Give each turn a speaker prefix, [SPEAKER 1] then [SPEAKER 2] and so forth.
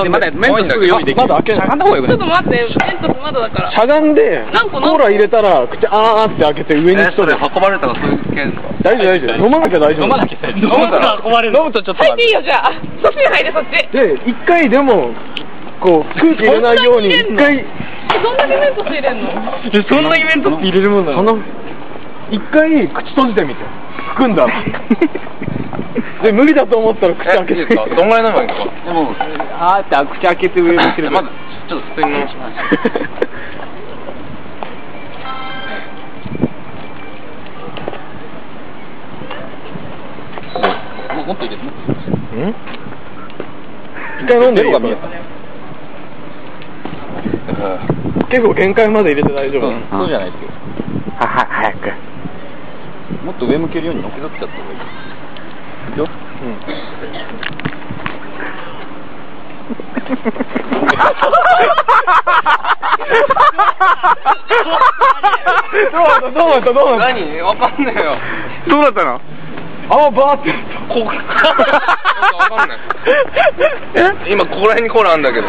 [SPEAKER 1] んでまだメントすぐ用意できる。まだ開けない。しゃがんだ方がよくない？
[SPEAKER 2] ちょっと待って、メントスまだだから。
[SPEAKER 1] しゃがんで、コーラ入れたら、口あーって開けて上にしとる。
[SPEAKER 3] 運ばれたらそういう系ですか？
[SPEAKER 1] 大丈夫大丈夫。飲まなきゃ大丈夫。
[SPEAKER 3] 飲まなきゃ飲むから運ばれる。飲むとちょっと。
[SPEAKER 2] 入っていいよ、じゃあ。そっちに入れ、そっち。
[SPEAKER 1] で、一回でも、こう、空気入れないように、一回。
[SPEAKER 2] どんだけメントス入れんの？
[SPEAKER 1] そんなイベントって入れるもんなの？一回口閉じてみて。含んだら。で、無理だと思ったら口開けて。
[SPEAKER 3] どんぐらい飲めばいいんですか？でも、
[SPEAKER 1] あーって口開けて上にしてる。
[SPEAKER 3] まず、ちょっと普通に飲みます。もっと入れても
[SPEAKER 1] 一回飲んでいいよ。結構限界まで入れて大丈夫。
[SPEAKER 3] そうじゃないですよ。
[SPEAKER 1] 早く。
[SPEAKER 3] もっと上向けるようにのけぞっちゃった方がいい。いくよ。
[SPEAKER 1] どうなった
[SPEAKER 3] 何？わかんねえよ。
[SPEAKER 1] どうだったの？泡バーって
[SPEAKER 3] ここわかんない。今ここら辺にコーラあるんだけど。